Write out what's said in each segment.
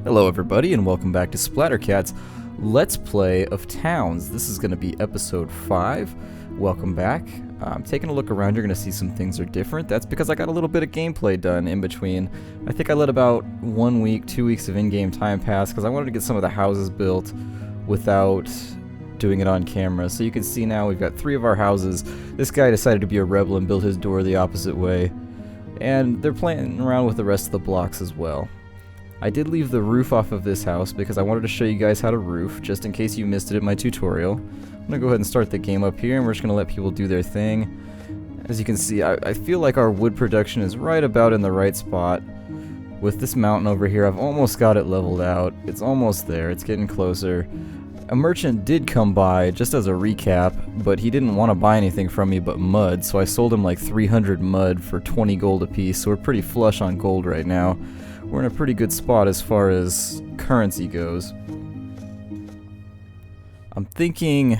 Hello everybody and welcome back to Splattercat's Let's Play of Towns. This is going to be episode 5. Welcome back. Taking a look around, you're going to see some things are different. That's because I got a little bit of gameplay done in between. I think I let about 1 week, 2 weeks of in-game time pass because I wanted to get some of the houses built without doing it on camera. So you can see now we've got 3 of our houses. This guy decided to be a rebel and build his door the opposite way. And they're playing around with the rest of the blocks as well. I did leave the roof off of this house because I wanted to show you guys how to roof, just in case you missed it in my tutorial. I'm going to go ahead and start the game up here, and we're just going to let people do their thing. As you can see, I feel like our wood production is right about in the right spot. With this mountain over here, I've almost got it leveled out. It's almost there. It's getting closer. A merchant did come by, just as a recap, but he didn't want to buy anything from me but mud, so I sold him like 300 mud for 20 gold apiece, so we're pretty flush on gold right now. We're in a pretty good spot as far as currency goes. I'm thinking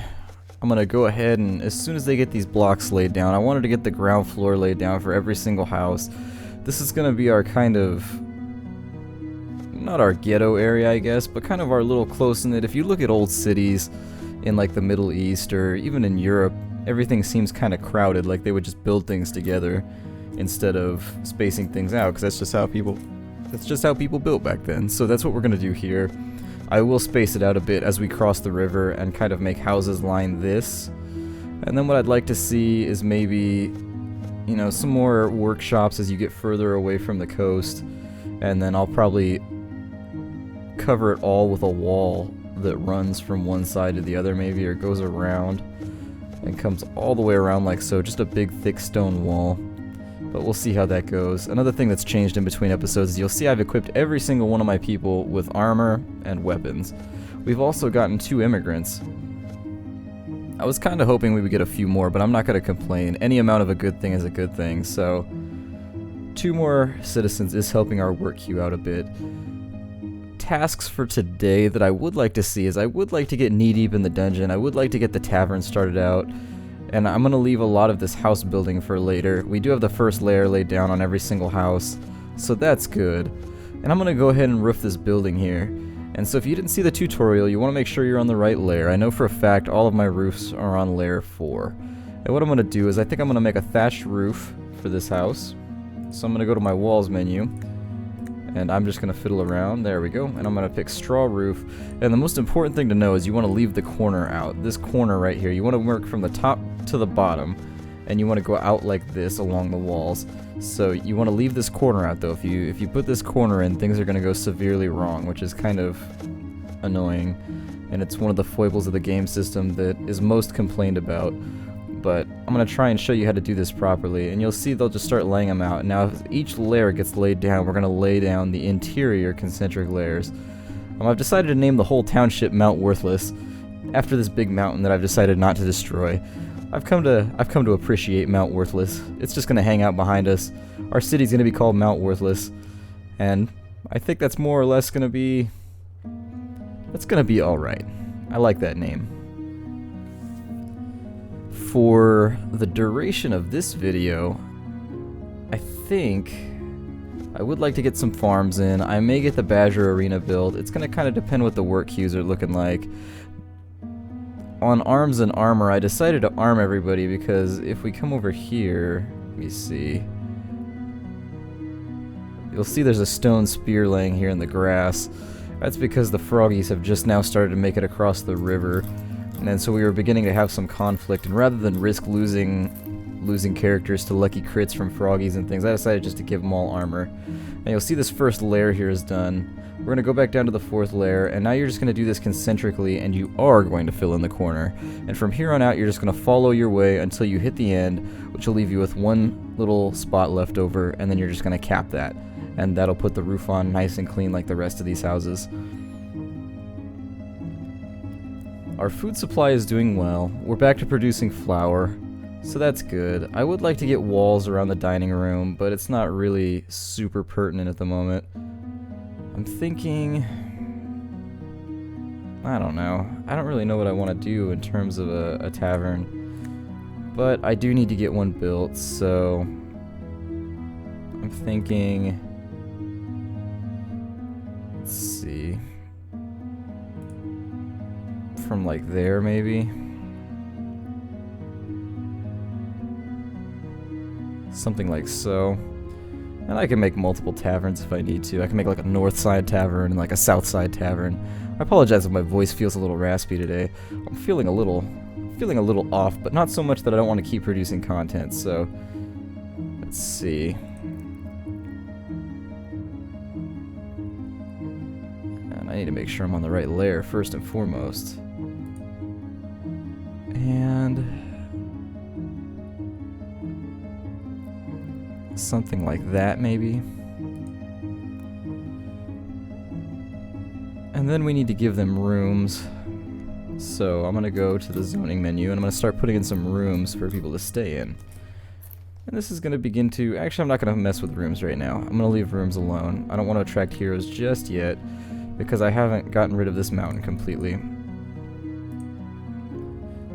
I'm going to go ahead and as soon as they get these blocks laid down, I wanted to get the ground floor laid down for every single house. This is going to be our kind of, not our ghetto area I guess, but kind of our little close-knit. If you look at old cities in like the Middle East or even in Europe, everything seems kind of crowded, like they would just build things together instead of spacing things out, because that's just how people built back then. So that's what we're going to do here. I will space it out a bit as we cross the river and kind of make houses line this. And then what I'd like to see is maybe, you know, some more workshops as you get further away from the coast. And then I'll probably cover it all with a wall that runs from one side to the other maybe, or goes around and comes all the way around like so. Just a big thick stone wall. But we'll see how that goes. Another thing that's changed in between episodes is you'll see I've equipped every single one of my people with armor and weapons. We've also gotten 2 immigrants. I was kind of hoping we would get a few more, but I'm not going to complain. Any amount of a good thing is a good thing, so 2 more citizens is helping our work queue out a bit. Tasks for today that I would like to see is I would like to get knee-deep in the dungeon. I would like to get the tavern started out. And I'm going to leave a lot of this house building for later. We do have the first layer laid down on every single house, so that's good. And I'm going to go ahead and roof this building here. And so if you didn't see the tutorial, you want to make sure you're on the right layer. I know for a fact all of my roofs are on layer 4. And what I'm going to do is I think I'm going to make a thatched roof for this house. So I'm going to go to my walls menu. And I'm just going to fiddle around. There we go. And I'm going to pick straw roof. And the most important thing to know is you want to leave the corner out. This corner right here. You want to work from the top to the bottom. And you want to go out like this along the walls. So you want to leave this corner out though. If you put this corner in, things are going to go severely wrong, which is kind of annoying. And it's one of the foibles of the game system that is most complained about. But I'm going to try and show you how to do this properly, and you'll see they'll just start laying them out. Now, if each layer gets laid down, we're going to lay down the interior concentric layers. I've decided to name the whole township Mount Worthless, after this big mountain that I've decided not to destroy. I've come to appreciate Mount Worthless. It's just going to hang out behind us. Our city's going to be called Mount Worthless, and I think that's more or less going to be... that's going to be alright. I like that name. For the duration of this video, I think I would like to get some farms in. I may get the Badger Arena built. It's going to kind of depend what the work queues are looking like. On arms and armor, I decided to arm everybody because if we come over here, let me see. You'll see there's a stone spear laying here in the grass. That's because the froggies have just now started to make it across the river. And then so we were beginning to have some conflict, and rather than risk losing characters to lucky crits from froggies and things, I decided just to give them all armor. And you'll see this first layer here is done. We're going to go back down to the 4th layer, and now you're just going to do this concentrically, and you are going to fill in the corner. And from here on out, you're just going to follow your way until you hit the end, which will leave you with one little spot left over, and then you're just going to cap that. And that'll put the roof on nice and clean like the rest of these houses. Our food supply is doing well. We're back to producing flour, so that's good. I would like to get walls around the dining room, but it's not really super pertinent at the moment. I'm thinking... I don't know. I don't really know what I want to do in terms of a tavern, but I do need to get one built, so I'm thinking... let's see. From like there, maybe? Something like so. And I can make multiple taverns if I need to. I can make like a north side tavern and like a south side tavern. I apologize if my voice feels a little raspy today. I'm feeling a little off, but not so much that I don't want to keep producing content, so let's see. And I need to make sure I'm on the right layer first and foremost. And something like that, maybe. And then we need to give them rooms. So I'm going to go to the zoning menu and I'm going to start putting in some rooms for people to stay in. And this is going to begin to... Actually, I'm not going to mess with rooms right now. I'm going to leave rooms alone. I don't want to attract heroes just yet because I haven't gotten rid of this mountain completely.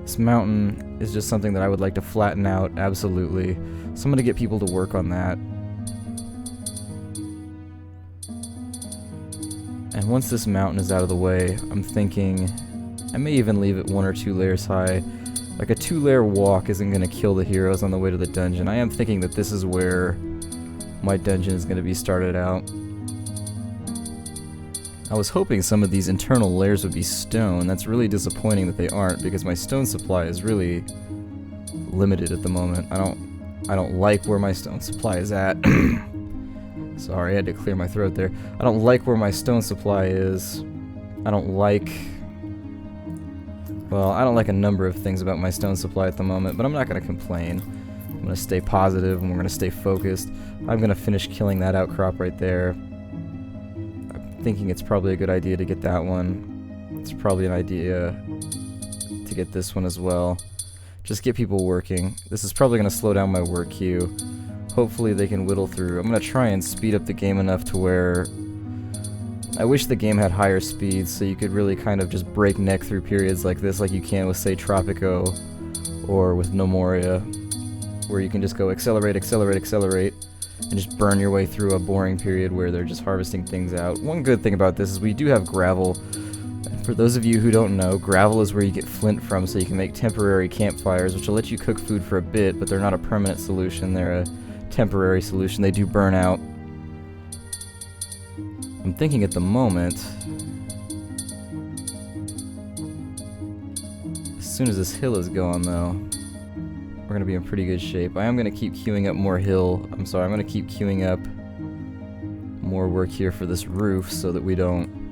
This mountain is just something that I would like to flatten out, absolutely. So I'm going to get people to work on that. And once this mountain is out of the way, I'm thinking I may even leave it 1 or 2 layers high. Like a 2-layer walk isn't going to kill the heroes on the way to the dungeon. I am thinking that this is where my dungeon is going to be started out. I was hoping some of these internal layers would be stone. That's really disappointing that they aren't because my stone supply is really limited at the moment. I don't like where my stone supply is at. Sorry, I had to clear my throat there. I don't like where my stone supply is. I don't like a number of things about my stone supply at the moment, but I'm not going to complain. I'm going to stay positive and we're going to stay focused. I'm going to finish killing that outcrop right there. I'm thinking it's probably a good idea to get that one. It's probably an idea to get this one as well. Just get people working. This is probably going to slow down my work queue. Hopefully they can whittle through. I'm going to try and speed up the game enough to where I wish the game had higher speeds so you could really kind of just break neck through periods like this like you can with, say, Tropico or with Nomoria, where you can just go accelerate, accelerate, accelerate, and just burn your way through a boring period where they're just harvesting things out. One good thing about this is we do have gravel. For those of you who don't know, gravel is where you get flint from so you can make temporary campfires, which will let you cook food for a bit, but they're not a permanent solution, they're a temporary solution. They do burn out. I'm thinking at the moment, as soon as this hill is gone though, we're going to be in pretty good shape. I am going to keep queuing up more I'm going to keep queuing up more work here for this roof so that we don't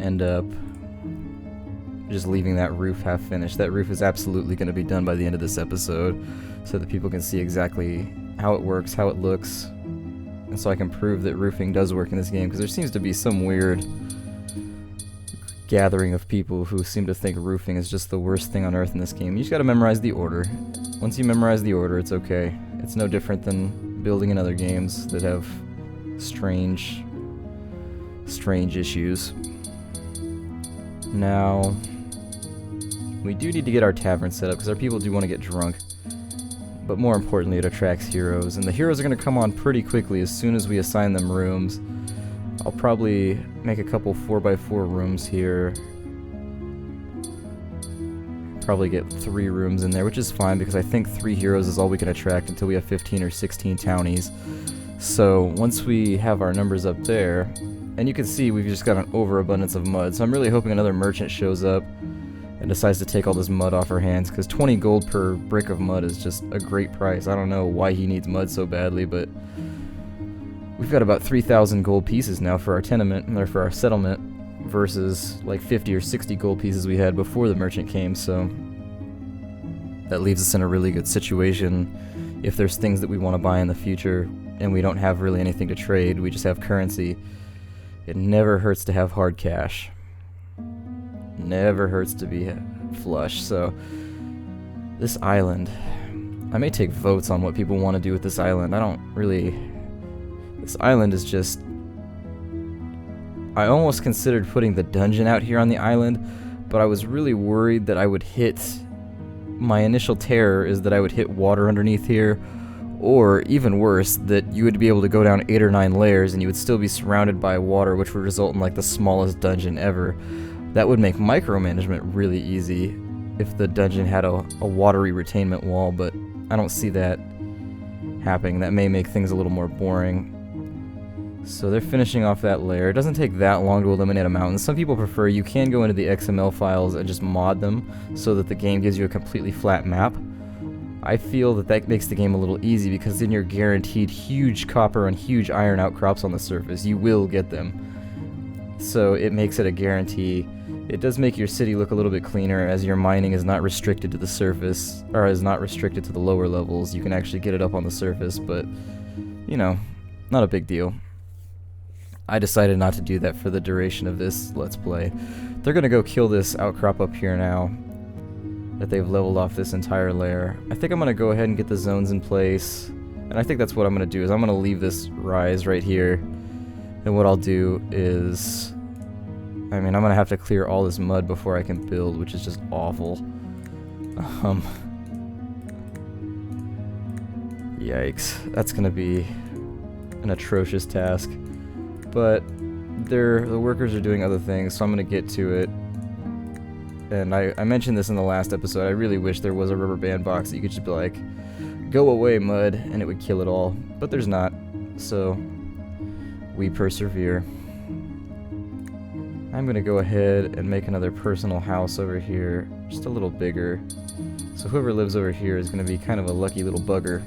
end up just leaving that roof half finished. That roof is absolutely going to be done by the end of this episode so that people can see exactly how it works, how it looks, and so I can prove that roofing does work in this game, because there seems to be some weird gathering of people who seem to think roofing is just the worst thing on earth in this game. You just gotta memorize the order. Once you memorize the order, it's okay. It's no different than building in other games that have strange issues. Now, we do need to get our tavern set up, because our people do want to get drunk. But more importantly, it attracts heroes, and the heroes are going to come on pretty quickly as soon as we assign them rooms. I'll probably make a couple 4x4 rooms here. Probably get 3 rooms in there, which is fine because I think 3 heroes is all we can attract until we have 15 or 16 townies. So once we have our numbers up there, and you can see we've just got an overabundance of mud, so I'm really hoping another merchant shows up and decides to take all this mud off our hands, because 20 gold per brick of mud is just a great price. I don't know why he needs mud so badly, but we've got about 3,000 gold pieces now for our tenement, or for our settlement, versus like 50 or 60 gold pieces we had before the merchant came, so that leaves us in a really good situation if there's things that we want to buy in the future and we don't have really anything to trade, we just have currency. It never hurts to have hard cash. Never hurts to be flush. So this island, I may take votes on what people want to do with this island. This island is just, I almost considered putting the dungeon out here on the island, but I was really worried that I would hit, my initial terror is that I would hit water underneath here, Or, even worse, that you would be able to go down 8 or 9 layers and you would still be surrounded by water, which would result in like the smallest dungeon ever. That would make micromanagement really easy if the dungeon had a watery retainment wall, but I don't see that happening. That may make things a little more boring. So they're finishing off that layer. It doesn't take that long to eliminate a mountain. Some people prefer you can go into the XML files and just mod them so that the game gives you a completely flat map. I feel that that makes the game a little easy because then you're guaranteed huge copper and huge iron outcrops on the surface. You will get them. So it makes it a guarantee. It does make your city look a little bit cleaner as your mining is not restricted to the surface, or is not restricted to the lower levels. You can actually get it up on the surface, but, you know, not a big deal. I decided not to do that for the duration of this Let's Play. They're gonna go kill this outcrop up here now that they've leveled off this entire layer. I think I'm gonna go ahead and get the zones in place, and I think that's what I'm gonna do, is I'm gonna leave this rise right here, and what I'll do is, I mean, I'm gonna have to clear all this mud before I can build, which is just awful. Yikes, that's gonna be an atrocious task. But the workers are doing other things, so I'm gonna get to it. And I mentioned this in the last episode, I really wish there was a rubber band box that you could just be like, go away, mud, and it would kill it all. But there's not, so we persevere. I'm gonna go ahead and make another personal house over here, just a little bigger. So whoever lives over here is gonna be kind of a lucky little bugger.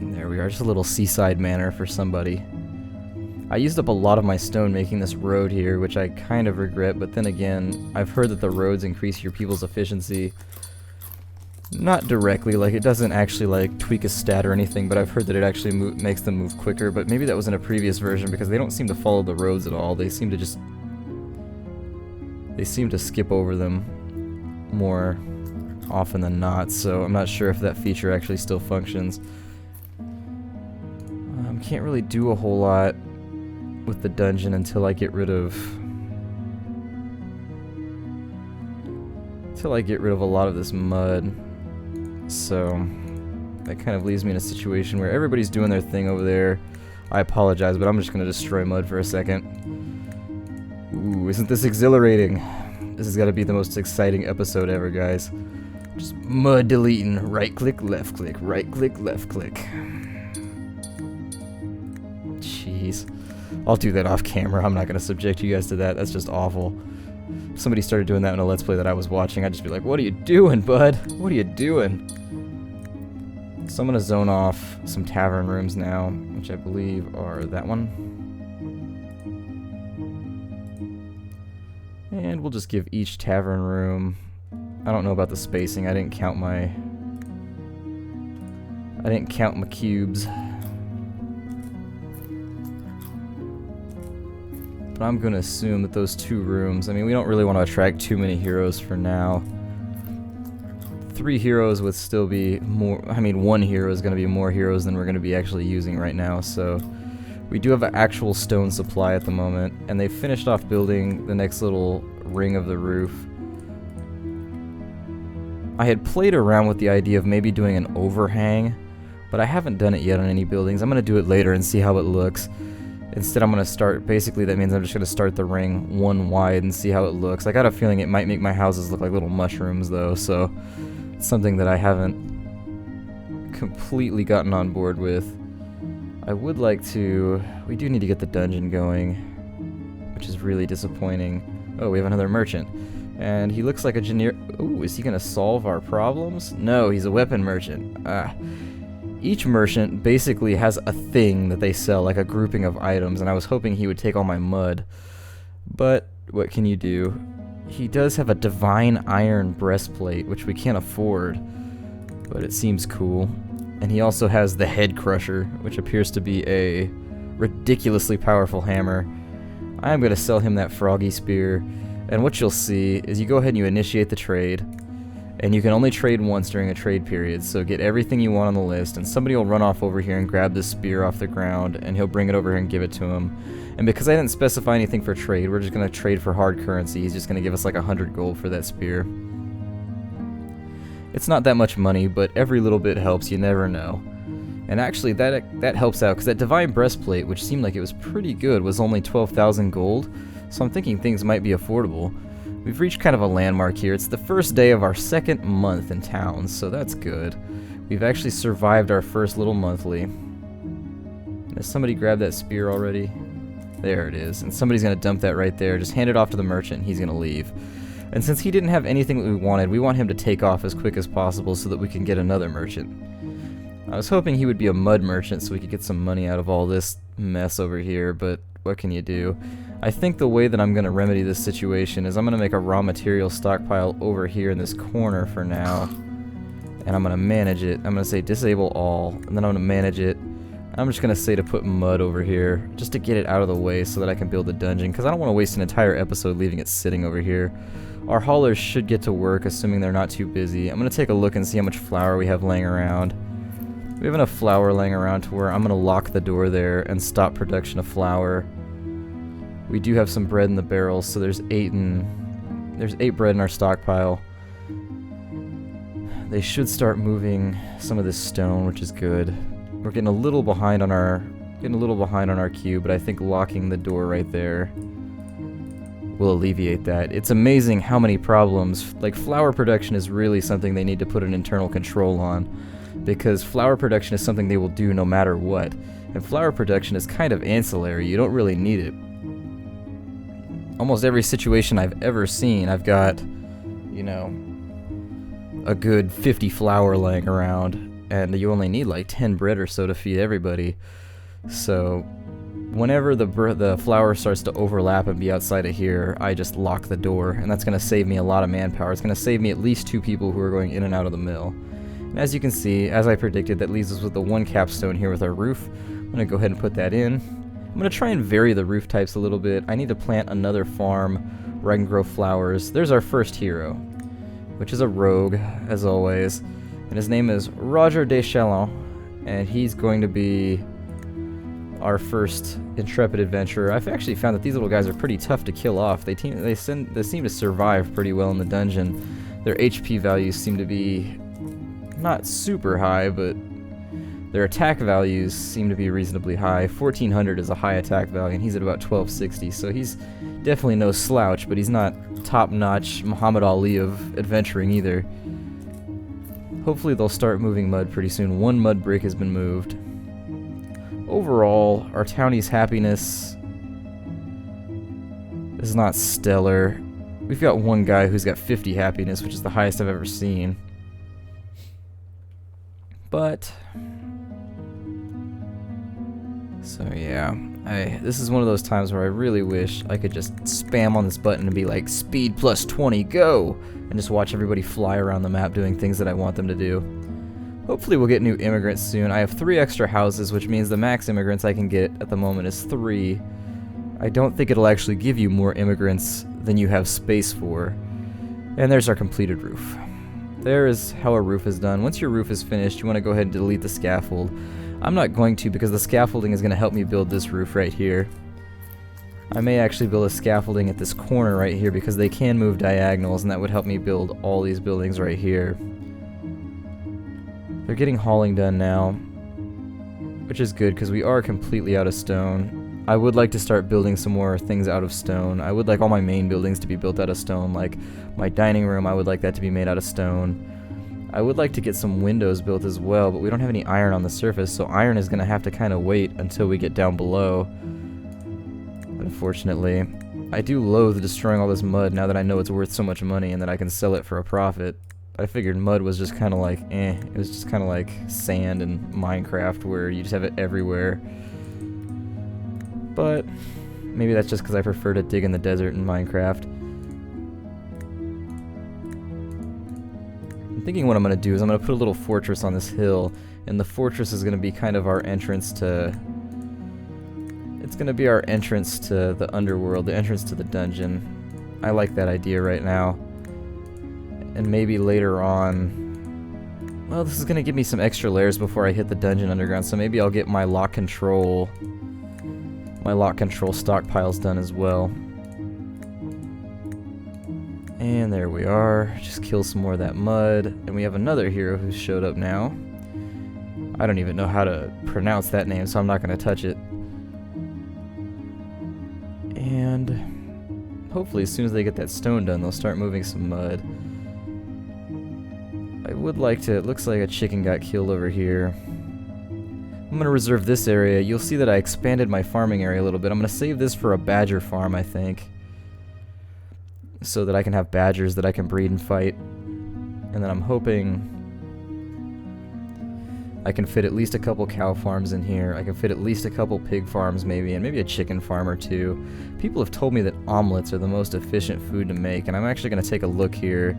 And there we are, just a little seaside manor for somebody. I used up a lot of my stone making this road here, which I kind of regret, but then again, I've heard that the roads increase your people's efficiency. Not directly, like it doesn't actually like tweak a stat or anything, but I've heard that it actually makes them move quicker, but maybe that was in a previous version because they don't seem to follow the roads at all. They seem to skip over them more often than not, so I'm not sure if that feature actually still functions. Can't really do a whole lot with the dungeon until I get rid of a lot of this mud. So that kind of leaves me in a situation where everybody's doing their thing over there. I apologize, but I'm just gonna destroy mud for a second. Ooh, isn't this exhilarating? This has got to be the most exciting episode ever, guys. Just mud deleting, right click, left click, right click, left click. Jeez. I'll do that off camera. I'm not going to subject you guys to that. That's just awful. If somebody started doing that in a Let's Play that I was watching, I'd just be like, what are you doing, bud? What are you doing? So I'm going to zone off some tavern rooms now, which I believe are that one. And we'll just give each tavern room... I don't know about the spacing. I didn't count my cubes. But I'm going to assume that those 2 rooms... I mean, we don't really want to attract too many heroes for now. 3 heroes would still be more... I mean, 1 hero is going to be more heroes than we're going to be actually using right now, so... We do have an actual stone supply at the moment, and they finished off building the next little ring of the roof. I had played around with the idea of maybe doing an overhang, but I haven't done it yet on any buildings. I'm going to do it later and see how it looks. Instead, I'm going to start, basically that means I'm just going to start the ring 1 wide and see how it looks. I got a feeling it might make my houses look like little mushrooms though, so it's something that I haven't completely gotten on board with. I would like to... We do need to get the dungeon going, which is really disappointing. Oh, we have another merchant. And he looks like a generic... Ooh, is he going to solve our problems? No, he's a weapon merchant. Each merchant basically has a thing that they sell, like a grouping of items, and I was hoping he would take all my mud. But what can you do? He does have a divine iron breastplate, which we can't afford, but it seems cool. And he also has the head crusher, which appears to be a ridiculously powerful hammer. I'm going to sell him that froggy spear, and what you'll see is you go ahead and you initiate the trade, and you can only trade once during a trade period, so get everything you want on the list, and somebody will run off over here and grab this spear off the ground, and he'll bring it over here and give it to him. And because I didn't specify anything for trade, we're just going to trade for hard currency. He's just going to give us like 100 gold for that spear. It's not that much money, but every little bit helps, you never know. And actually, that helps out, because that Divine Breastplate, which seemed like it was pretty good, was only 12,000 gold, so I'm thinking things might be affordable. We've reached kind of a landmark here. It's the first day of our second month in town, so that's good. We've actually survived our first little monthly. Has somebody grabbed that spear already? There it is. And somebody's going to dump that right there. Just hand it off to the merchant and he's going to leave. And since he didn't have anything that we wanted, we want him to take off as quick as possible so that we can get another merchant. I was hoping he would be a mud merchant so we could get some money out of all this mess over here, but what can you do? I think the way that I'm going to remedy this situation is I'm going to make a raw material stockpile over here in this corner for now. And I'm going to manage it. I'm going to say disable all, and then I'm going to manage it. I'm just going to say to put mud over here, just to get it out of the way so that I can build a dungeon, because I don't want to waste an entire episode leaving it sitting over here. Our haulers should get to work, assuming they're not too busy. I'm going to take a look and see how much flour we have laying around. We have enough flour laying around to where I'm going to lock the door there and stop production of flour. We do have some bread in the barrels, so there's 8 bread in our stockpile. They should start moving some of this stone, which is good. We're getting a little behind on our queue, but I think locking the door right there will alleviate that. It's amazing how many problems, like flour production is really something they need to put an internal control on, because flour production is something they will do no matter what. And flour production is kind of ancillary, you don't really need it. Almost every situation I've ever seen, I've got, you know, a good 50 flour laying around. And you only need like 10 bread or so to feed everybody. So whenever the flour starts to overlap and be outside of here, I just lock the door, and that's going to save me a lot of manpower. It's going to save me at least 2 people who are going in and out of the mill. And as you can see, as I predicted, that leaves us with the 1 capstone here with our roof. I'm going to go ahead and put that in. I'm going to try and vary the roof types a little bit. I need to plant another farm where I can grow flowers. There's our first hero, which is a rogue, as always. And his name is Roger Deschalon, and he's going to be our first intrepid adventurer. I've actually found that these little guys are pretty tough to kill off. They seem to survive pretty well in the dungeon. Their HP values seem to be not super high, but their attack values seem to be reasonably high. 1400 is a high attack value, and he's at about 1260, so he's definitely no slouch, but he's not top-notch Muhammad Ali of adventuring either. Hopefully they'll start moving mud pretty soon. 1 mud brick has been moved. Overall, our townie's happiness is not stellar. We've got 1 guy who's got 50 happiness, which is the highest I've ever seen. But so yeah, this is one of those times where I really wish I could just spam on this button and be like, speed plus 20, go! And just watch everybody fly around the map doing things that I want them to do. Hopefully we'll get new immigrants soon. I have 3 extra houses, which means the max immigrants I can get at the moment is 3. I don't think it'll actually give you more immigrants than you have space for. And there's our completed roof. There is how a roof is done. Once your roof is finished, you want to go ahead and delete the scaffold. I'm not going to, because the scaffolding is going to help me build this roof right here. I may actually build a scaffolding at this corner right here, because they can move diagonals, and that would help me build all these buildings right here. They're getting hauling done now, which is good, because we are completely out of stone. I would like to start building some more things out of stone. I would like all my main buildings to be built out of stone, like my dining room, I would like that to be made out of stone. I would like to get some windows built as well, but we don't have any iron on the surface, so iron is going to have to kind of wait until we get down below. Unfortunately. I do loathe destroying all this mud now that I know it's worth so much money and that I can sell it for a profit. I figured mud was just kind of like, it was just kind of like sand in Minecraft where you just have it everywhere. But maybe that's just because I prefer to dig in the desert in Minecraft. I'm thinking what I'm going to do is I'm going to put a little fortress on this hill, and the fortress is going to be kind of our entrance to... It's going to be our entrance to the underworld, the entrance to the dungeon. I like that idea right now. And maybe later on... Well, this is going to give me some extra layers before I hit the dungeon underground, so maybe I'll get my lock control stockpiles done as well. And there we are. Just kill some more of that mud. And we have another hero who showed up now. I don't even know how to pronounce that name, so I'm not going to touch it. And hopefully as soon as they get that stone done, they'll start moving some mud. I would like to... It looks like a chicken got killed over here. I'm going to reserve this area. You'll see that I expanded my farming area a little bit. I'm going to save this for a badger farm, I think, so that I can have badgers that I can breed and fight. And then I'm hoping I can fit at least a couple cow farms in here. I can fit at least a couple pig farms maybe, and maybe a chicken farm or two. People have told me that omelets are the most efficient food to make, and I'm actually going to take a look here.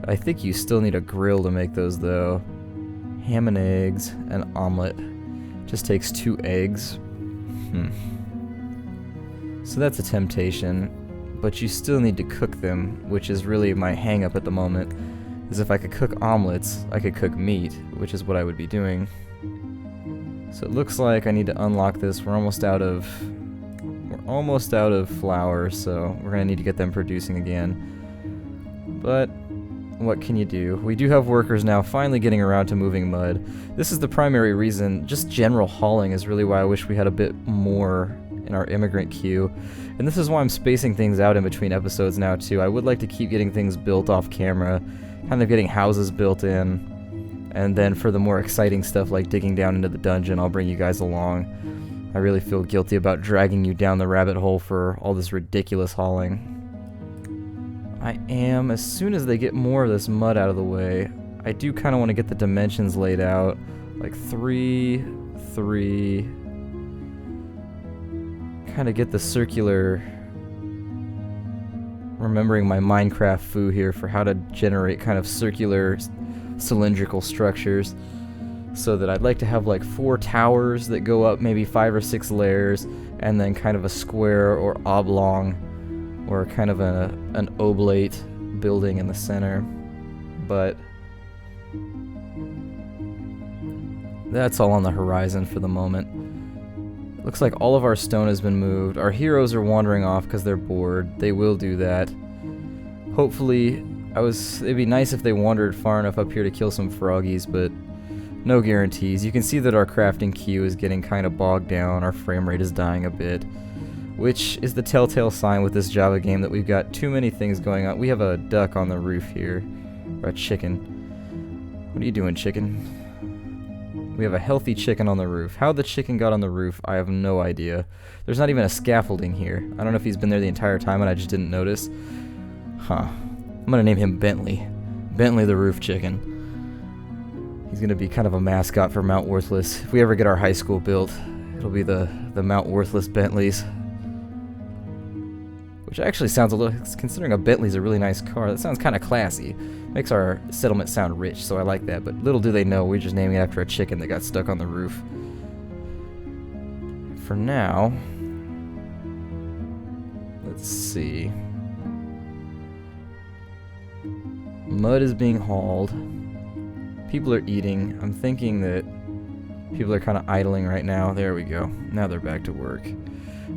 I think you still need a grill to make those though. Ham and eggs, an omelet. Just takes 2 eggs. So that's a temptation. But you still need to cook them, which is really my hang-up at the moment. Is if I could cook omelets, I could cook meat, which is what I would be doing. So it looks like I need to unlock this. We're almost out of flour, so we're gonna need to get them producing again. But what can you do? We do have workers now finally getting around to moving mud. This is the primary reason. Just general hauling is really why I wish we had a bit more in our immigrant queue. And this is why I'm spacing things out in between episodes now too. I would like to keep getting things built off camera, kind of getting houses built in, and then for the more exciting stuff like digging down into the dungeon, I'll bring you guys along. I really feel guilty about dragging you down the rabbit hole for all this ridiculous hauling. I am, as soon as they get more of this mud out of the way, I do kind of want to get the dimensions laid out, like 3, 3, kind of get the circular, remembering my Minecraft foo here for how to generate kind of circular cylindrical structures, so that I'd like to have like 4 towers that go up maybe 5 or 6 layers, and then kind of a square or oblong or kind of an oblate building in the center. But that's all on the horizon for the moment. Looks like all of our stone has been moved. Our heroes are wandering off because they're bored. They will do that. Hopefully, it'd be nice if they wandered far enough up here to kill some froggies, but no guarantees. You can see that our crafting queue is getting kind of bogged down. Our frame rate is dying a bit, which is the telltale sign with this Java game that we've got too many things going on. We have a duck on the roof here, or a chicken. What are you doing, chicken? We have a healthy chicken on the roof. How the chicken got on the roof, I have no idea. There's not even a scaffolding here. I don't know if he's been there the entire time and I just didn't notice. Huh. I'm gonna name him Bentley. Bentley the roof chicken. He's gonna be kind of a mascot for Mount Worthless. If we ever get our high school built, it'll be the Mount Worthless Bentleys. Which actually sounds a little, considering a Bentley's a really nice car, that sounds kind of classy. Makes our settlement sound rich, so I like that. But little do they know, we're just naming it after a chicken that got stuck on the roof. For now, let's see. Mud is being hauled. People are eating. I'm thinking that people are kind of idling right now. There we go. Now they're back to work.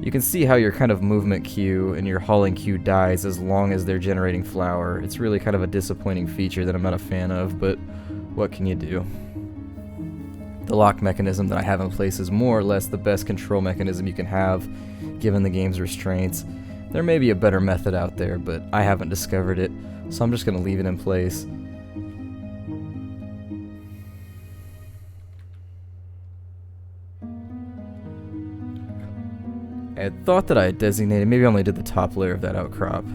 You can see how your kind of movement queue and your hauling queue dies as long as they're generating flour. It's really kind of a disappointing feature that I'm not a fan of, but what can you do? The lock mechanism that I have in place is more or less the best control mechanism you can have, given the game's restraints. There may be a better method out there, but I haven't discovered it, so I'm just going to leave it in place. I had thought that I had designated, maybe I only did the top layer of that outcrop.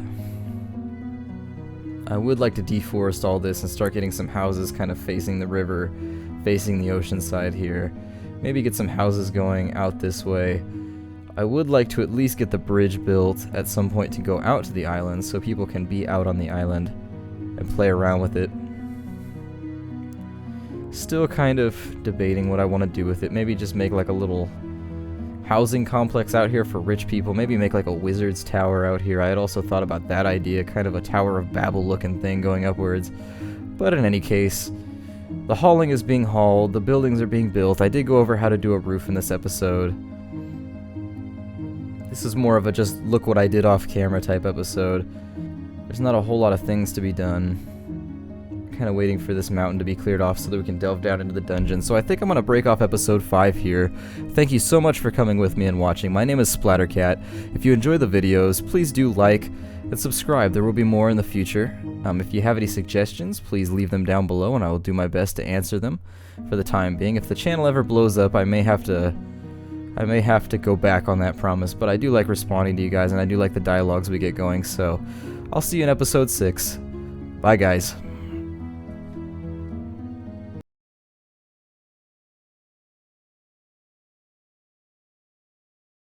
I would like to deforest all this and start getting some houses kind of facing the river, facing the ocean side here. Maybe get some houses going out this way. I would like to at least get the bridge built at some point to go out to the island so people can be out on the island and play around with it. Still kind of debating what I want to do with it. Maybe just make like a little housing complex out here for rich people. Maybe make like a wizard's tower out here. I had also thought about that idea, kind of a Tower of Babel looking thing going upwards. But in any case, the hauling is being hauled, the buildings are being built. I did go over how to do a roof in this episode. This is more of a just look what I did off camera type episode. There's not a whole lot of things to be done. Kind of waiting for this mountain to be cleared off so that we can delve down into the dungeon. So I think I'm going to break off episode 5 here. Thank you so much for coming with me and watching. My name is Splattercat. If you enjoy the videos, please do like and subscribe. There will be more in the future. If you have any suggestions, please leave them down below and I will do my best to answer them for the time being. If the channel ever blows up, I may have to go back on that promise, but I do like responding to you guys and I do like the dialogues we get going. So I'll see you in episode 6. Bye guys.